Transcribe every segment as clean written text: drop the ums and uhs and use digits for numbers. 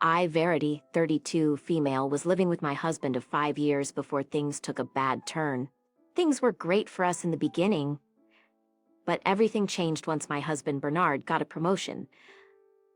I, Verity, 32, female, was living with my husband of 5 years before things took a bad turn. Things were great for us in the beginning, but everything changed once my husband Bernard got a promotion.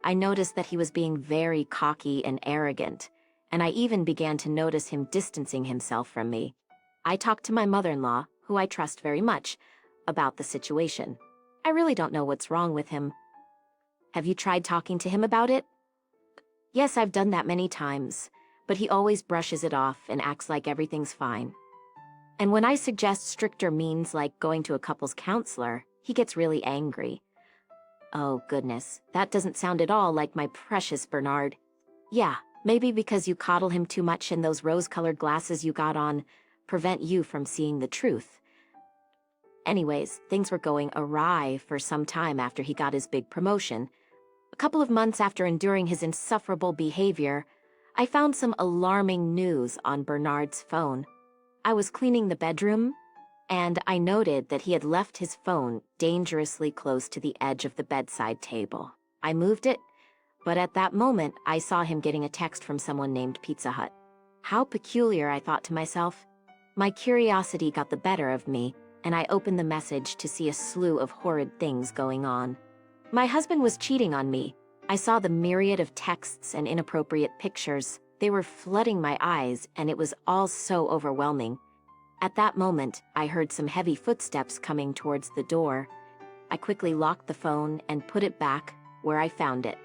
I noticed that he was being very cocky and arrogant, and I even began to notice him distancing himself from me. I talked to my mother-in-law, who I trust very much, about the situation. I really don't know what's wrong with him. Have you tried talking to him about it? Yes, I've done that many times, but he always brushes it off and acts like everything's fine. And when I suggest stricter means like going to a couples counselor, he gets really angry. Oh goodness, that doesn't sound at all like my precious Bernard. Yeah, maybe because you coddle him too much and those rose-colored glasses you got on prevent you from seeing the truth. Anyways, things were going awry for some time after he got his big promotion. A couple of months after enduring his insufferable behavior, I found some alarming news on Bernard's phone. I was cleaning the bedroom, and I noted that he had left his phone dangerously close to the edge of the bedside table. I moved it, but at that moment I saw him getting a text from someone named Pizza Hut. How peculiar, I thought to myself. My curiosity got the better of me, and I opened the message to see a slew of horrid things going on. My husband was cheating on me. I saw the myriad of texts and inappropriate pictures. They were flooding my eyes, and it was all so overwhelming. At that moment, I heard some heavy footsteps coming towards the door. I quickly locked the phone and put it back where I found it.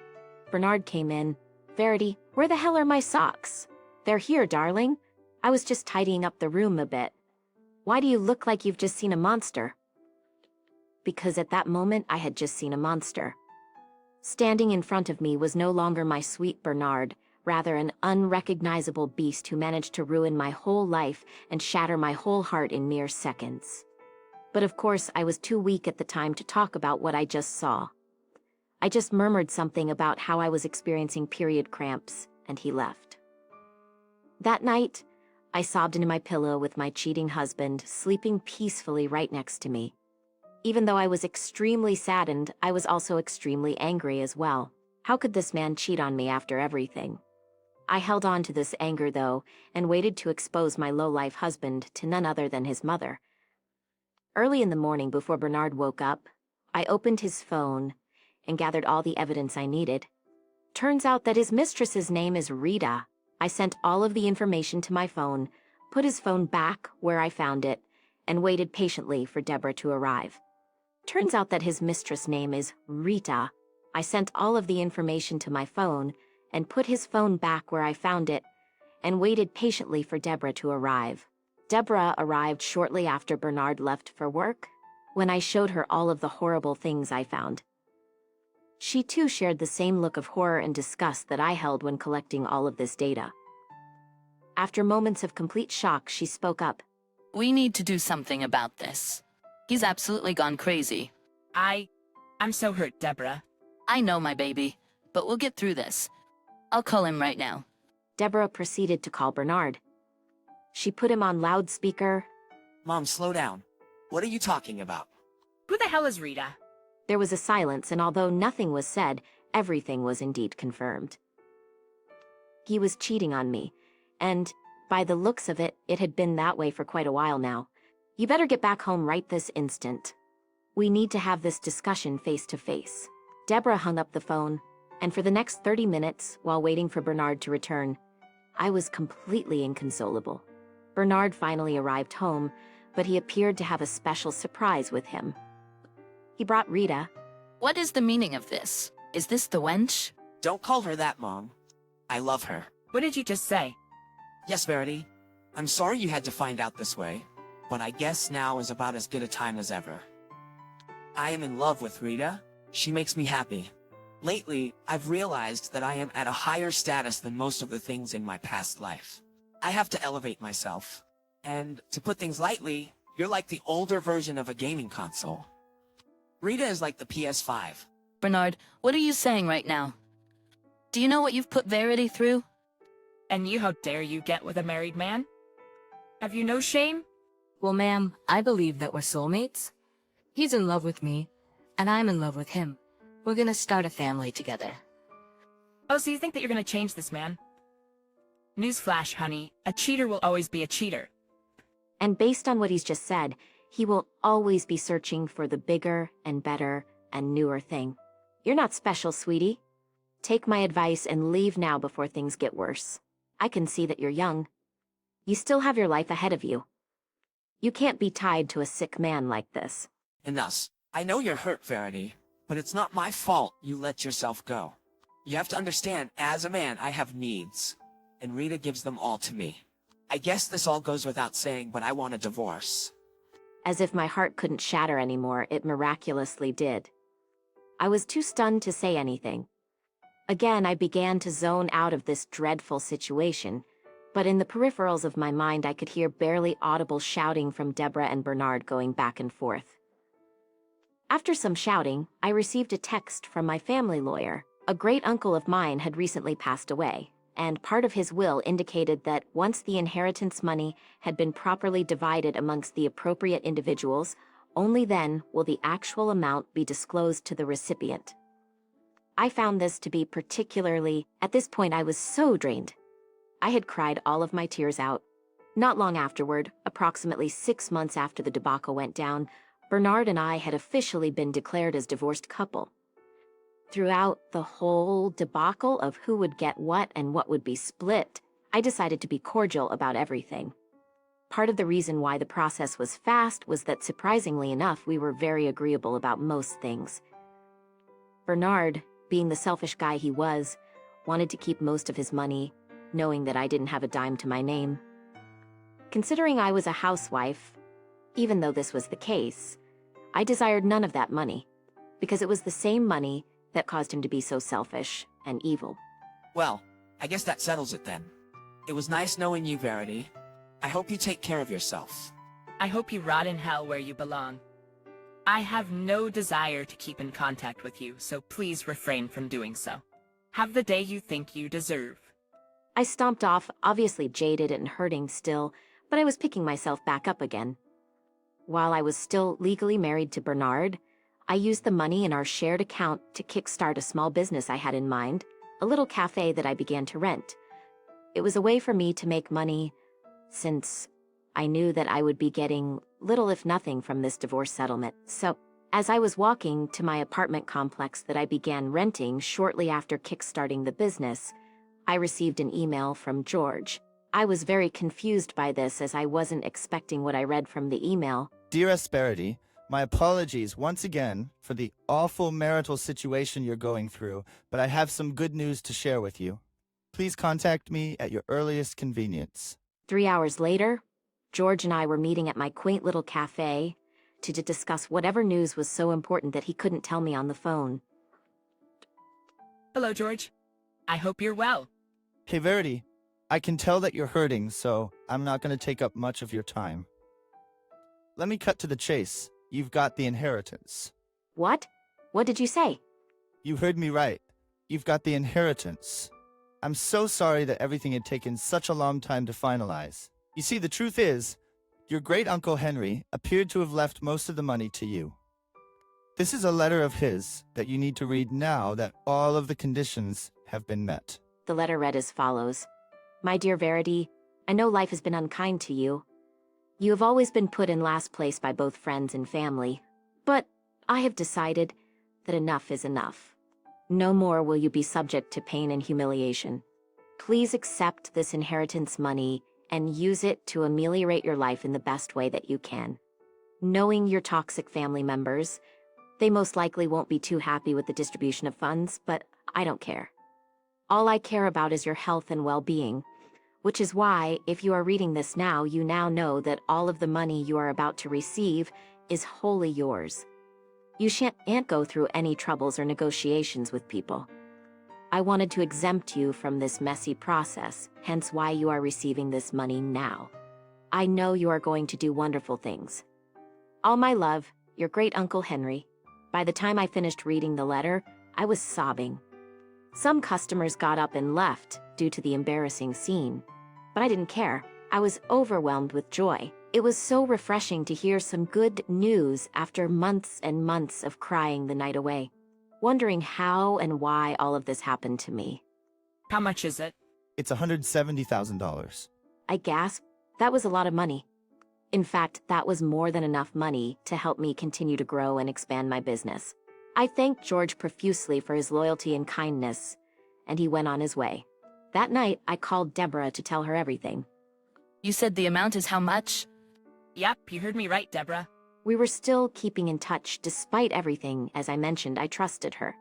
Bernard came in. Verity, where the hell are my socks? They're here, darling. I was just tidying up the room a bit. Why do you look like you've just seen a monster? Because at that moment, I had just seen a monster. Standing in front of me was no longer my sweet Bernard, rather an unrecognizable beast who managed to ruin my whole life and shatter my whole heart in mere seconds. But of course, I was too weak at the time to talk about what I just saw. I just murmured something about how I was experiencing period cramps, and he left. That night, I sobbed into my pillow with my cheating husband sleeping peacefully right next to me. Even though I was extremely saddened, I was also extremely angry as well. How could this man cheat on me after everything? I held on to this anger, though, and waited to expose my low-life husband to none other than his mother. Early in the morning, before Bernard woke up, I opened his phone and gathered all the evidence I needed. Turns out that his mistress's name is Rita. I sent all of the information to my phone, put his phone back where I found it, and waited patiently for Deborah to arrive. Turns out that his mistress' name is Rita. I sent all of the information to my phone and put his phone back where I found it and waited patiently for Deborah to arrive. Deborah arrived shortly after Bernard left for work, when I showed her all of the horrible things I found. She too shared the same look of horror and disgust that I held when collecting all of this data. After moments of complete shock, she spoke up. We need to do something about this. He's absolutely gone crazy. I'm so hurt, Deborah. I know, my baby, but we'll get through this. I'll call him right now. Deborah proceeded to call Bernard. She put him on loudspeaker. Mom, slow down. What are you talking about? Who the hell is Rita? There was a silence, and although nothing was said, everything was indeed confirmed. He was cheating on me, and by the looks of it, it had been that way for quite a while now. You better get back home right this instant. We need to have this discussion face to face. Deborah hung up the phone, and for the next 30 minutes, while waiting for Bernard to return, I was completely inconsolable. Bernard finally arrived home, but he appeared to have a special surprise with him. He brought Rita. What is the meaning of this? Is this the wench? Don't call her that, Mom. I love her. What did you just say? Yes, Verity. I'm sorry you had to find out this way, but I guess now is about as good a time as ever. I am in love with Rita. She makes me happy. Lately, I've realized that I am at a higher status than most of the things in my past life. I have to elevate myself. And to put things lightly, you're like the older version of a gaming console. Rita is like the PS5. Bernard, what are you saying right now? Do you know what you've put Verity through? And you, how dare you get with a married man? Have you no shame? Well, ma'am, I believe that we're soulmates. He's in love with me, and I'm in love with him. We're gonna start a family together. Oh, so you think that you're gonna change this man? Newsflash, honey. A cheater will always be a cheater. And based on what he's just said, he will always be searching for the bigger and better and newer thing. You're not special, sweetie. Take my advice and leave now before things get worse. I can see that you're young. You still have your life ahead of you. You can't be tied to a sick man like this. And thus, I know you're hurt, Verity, but it's not my fault you let yourself go. You have to understand, as a man, I have needs, and Rita gives them all to me. I guess this all goes without saying, but I want a divorce. As if my heart couldn't shatter anymore, it miraculously did. I was too stunned to say anything. Again, I began to zone out of this dreadful situation, but in the peripherals of my mind I could hear barely audible shouting from Deborah and Bernard going back and forth. After some shouting, I received a text from my family lawyer. A great uncle of mine had recently passed away, and part of his will indicated that once the inheritance money had been properly divided amongst the appropriate individuals, only then will the actual amount be disclosed to the recipient. I found this to be particularly, at this point I was so drained. I had cried all of my tears out. Not long afterward, approximately 6 months after the debacle went down, Bernard and I had officially been declared as divorced couple. Throughout the whole debacle of who would get what and what would be split, I decided to be cordial about everything. Part of the reason why the process was fast was that, surprisingly enough, we were very agreeable about most things. Bernard, being the selfish guy he was, wanted to keep most of his money, knowing that I didn't have a dime to my name. Considering I was a housewife, even though this was the case, I desired none of that money, because it was the same money that caused him to be so selfish and evil. Well, I guess that settles it then. It was nice knowing you, Verity. I hope you take care of yourself. I hope you rot in hell where you belong. I have no desire to keep in contact with you, so please refrain from doing so. Have the day you think you deserve. I stomped off, obviously jaded and hurting still, but I was picking myself back up again. While I was still legally married to Bernard, I used the money in our shared account to kickstart a small business I had in mind, a little cafe that I began to rent. It was a way for me to make money, since I knew that I would be getting little if nothing from this divorce settlement. So, as I was walking to my apartment complex that I began renting shortly after kickstarting the business, I received an email from George. I was very confused by this as I wasn't expecting what I read from the email. Dear Asperity, my apologies once again for the awful marital situation you're going through, but I have some good news to share with you. Please contact me at your earliest convenience. 3 hours later, George and I were meeting at my quaint little cafe to discuss whatever news was so important that he couldn't tell me on the phone. Hello, George. I hope you're well. Hey Verity, I can tell that you're hurting, so I'm not going to take up much of your time. Let me cut to the chase. You've got the inheritance. What? What did you say? You heard me right. You've got the inheritance. I'm so sorry that everything had taken such a long time to finalize. You see, the truth is, your great-uncle Henry appeared to have left most of the money to you. This is a letter of his that you need to read now that all of the conditions have been met. The letter read as follows. My dear Verity, I know life has been unkind to you. You have always been put in last place by both friends and family, but I have decided that enough is enough. No more will you be subject to pain and humiliation. Please accept this inheritance money and use it to ameliorate your life in the best way that you can. Knowing your toxic family members, they most likely won't be too happy with the distribution of funds, but I don't care. All I care about is your health and well-being, which is why, if you are reading this now, you now know that all of the money you are about to receive is wholly yours. You shan't go through any troubles or negotiations with people. I wanted to exempt you from this messy process, hence why you are receiving this money now. I know you are going to do wonderful things. All my love, your great-uncle Henry. By the time I finished reading the letter, I was sobbing. Some customers got up and left due to the embarrassing scene, but I didn't care. I was overwhelmed with joy. It was so refreshing to hear some good news after months and months of crying the night away, wondering how and why all of this happened to me. How much is it? It's $170,000. I gasped. That was a lot of money. In fact, that was more than enough money to help me continue to grow and expand my business. I thanked George profusely for his loyalty and kindness, and he went on his way. That night, I called Deborah to tell her everything. You said the amount is how much? Yep, you heard me right, Deborah. We were still keeping in touch despite everything. As I mentioned, I trusted her.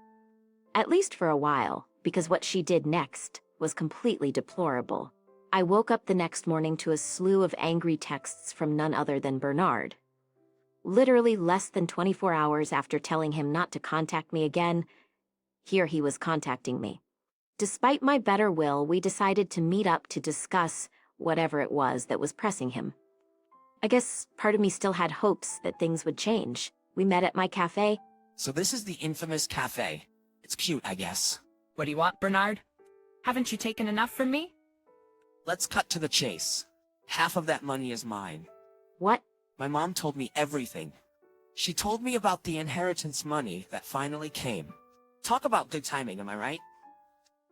At least for a while, because what she did next was completely deplorable. I woke up the next morning to a slew of angry texts from none other than Bernard. Literally less than 24 hours after telling him not to contact me again, here he was contacting me. Despite my better will, we decided to meet up to discuss whatever it was that was pressing him. I guess part of me still had hopes that things would change. We met at my cafe. So this is the infamous cafe. It's cute, I guess. What do you want, Bernard? Haven't you taken enough from me? Let's cut to the chase. Half of that money is mine. What? My mom told me everything. She told me about the inheritance money that finally came. Talk about good timing, am I right?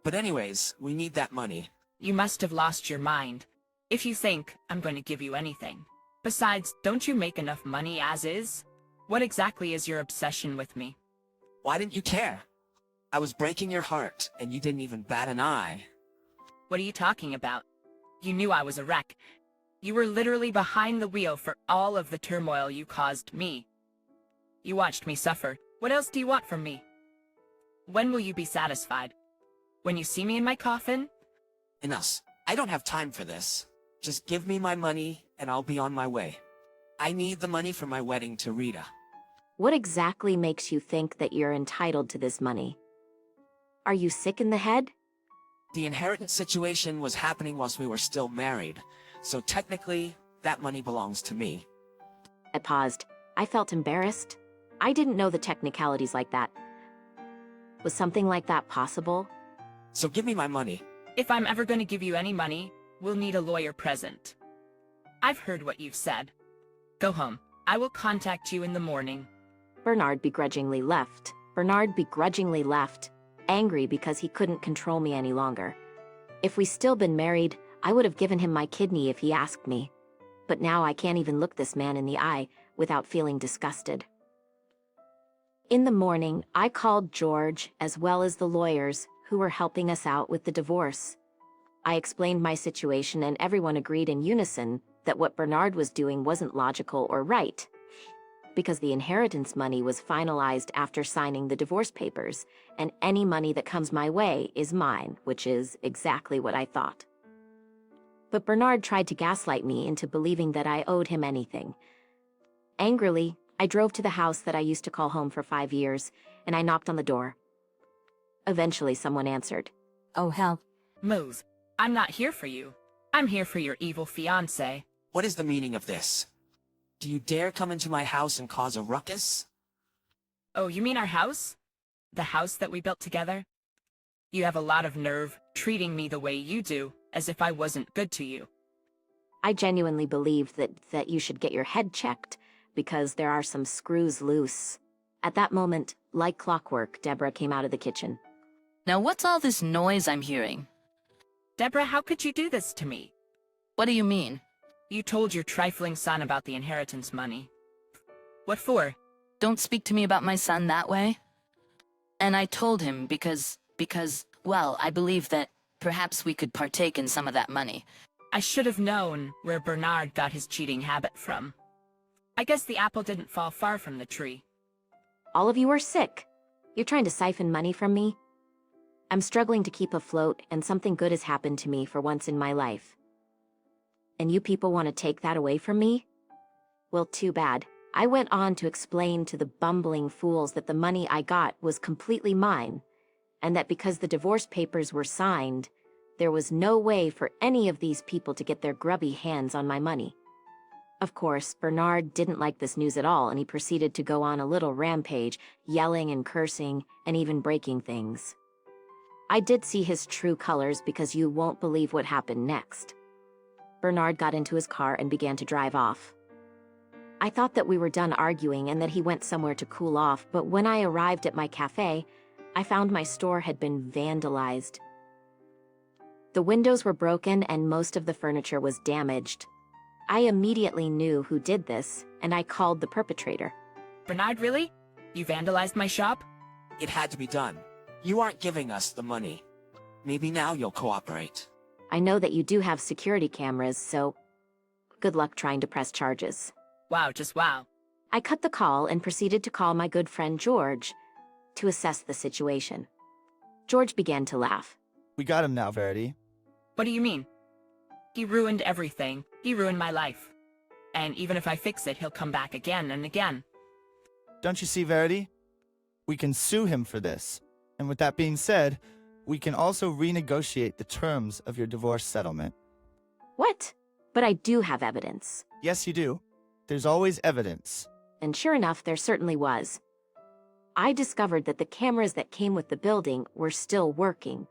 But anyways, we need that money. You must have lost your mind. If you think I'm going to give you anything. Besides, don't you make enough money as is? What exactly is your obsession with me? Why didn't you care? I was breaking your heart, and you didn't even bat an eye. What are you talking about? You knew I was a wreck. You were literally behind the wheel for all of the turmoil you caused me. You watched me suffer. What else do you want from me? When will you be satisfied? When you see me in my coffin? Enough. I don't have time for this. Just give me my money, and I'll be on my way. I need the money for my wedding to Rita. What exactly makes you think that you're entitled to this money? Are you sick in the head? The inheritance situation was happening whilst we were still married, so technically, that money belongs to me. I paused. I felt embarrassed. I didn't know the technicalities like that. Was something like that possible? So give me my money. If I'm ever going to give you any money, we'll need a lawyer present. I've heard what you've said. Go home. I will contact you in the morning. Bernard begrudgingly left. Angry because he couldn't control me any longer. If we still been married, I would have given him my kidney if he asked me. But now I can't even look this man in the eye without feeling disgusted. In the morning, I called George as well as the lawyers who were helping us out with the divorce. I explained my situation and everyone agreed in unison that what Bernard was doing wasn't logical or right, because the inheritance money was finalized after signing the divorce papers, and any money that comes my way is mine, which is exactly what I thought. But Bernard tried to gaslight me into believing that I owed him anything. Angrily, I drove to the house that I used to call home for 5 years, and I knocked on the door. Eventually, someone answered. Oh hell. Move. I'm not here for you. I'm here for your evil fiancé. What is the meaning of this? Do you dare come into my house and cause a ruckus? Oh, you mean our house? The house that we built together? You have a lot of nerve treating me the way you do, as if I wasn't good to you. I genuinely believed that you should get your head checked, because there are some screws loose. At that moment, like clockwork, Deborah came out of the kitchen. Now what's all this noise I'm hearing? Deborah, how could you do this to me? What do you mean? You told your trifling son about the inheritance money. What for? Don't speak to me about my son that way. And I told him because, well, I believe that perhaps we could partake in some of that money. I should have known where Bernard got his cheating habit from. I guess the apple didn't fall far from the tree. All of you are sick. You're trying to siphon money from me? I'm struggling to keep afloat, and something good has happened to me for once in my life. And you people want to take that away from me? Well, too bad. I went on to explain to the bumbling fools that the money I got was completely mine, and that because the divorce papers were signed, there was no way for any of these people to get their grubby hands on my money. Of course, Bernard didn't like this news at all, and he proceeded to go on a little rampage, yelling and cursing, and even breaking things. I did see his true colors because you won't believe what happened next. Bernard got into his car and began to drive off. I thought that we were done arguing and that he went somewhere to cool off, but when I arrived at my cafe, I found my store had been vandalized. The windows were broken and most of the furniture was damaged. I immediately knew who did this, and I called the perpetrator. Bernard, really? You vandalized my shop? It had to be done. You aren't giving us the money. Maybe now you'll cooperate. I know that you do have security cameras, so good luck trying to press charges. Wow, just wow. I cut the call and proceeded to call my good friend George to assess the situation. George began to laugh. We got him now, Verity. What do you mean? He ruined everything. He ruined my life. And even if I fix it, he'll come back again and again. Don't you see, Verity? We can sue him for this. And with that being said, we can also renegotiate the terms of your divorce settlement. What? But I do have evidence. Yes, you do. There's always evidence. And sure enough, there certainly was. I discovered that the cameras that came with the building were still working.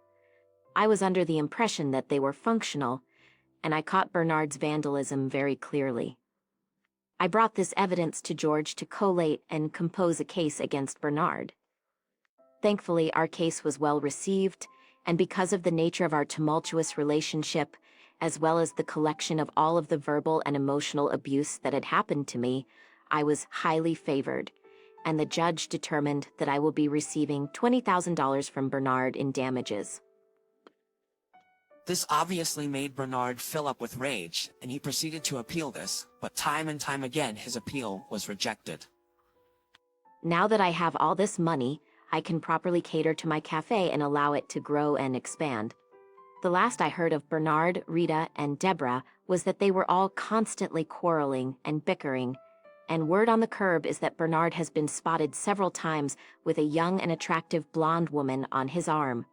I was under the impression that they were functional, and I caught Bernard's vandalism very clearly. I brought this evidence to George to collate and compose a case against Bernard. Thankfully, our case was well received, and because of the nature of our tumultuous relationship, as well as the collection of all of the verbal and emotional abuse that had happened to me, I was highly favored, and the judge determined that I will be receiving $20,000 from Bernard in damages. This obviously made Bernard fill up with rage, and he proceeded to appeal this, but time and time again his appeal was rejected. Now that I have all this money, I can properly cater to my cafe and allow it to grow and expand. The last I heard of Bernard, Rita, and Deborah was that they were all constantly quarreling and bickering, and word on the curb is that Bernard has been spotted several times with a young and attractive blonde woman on his arm.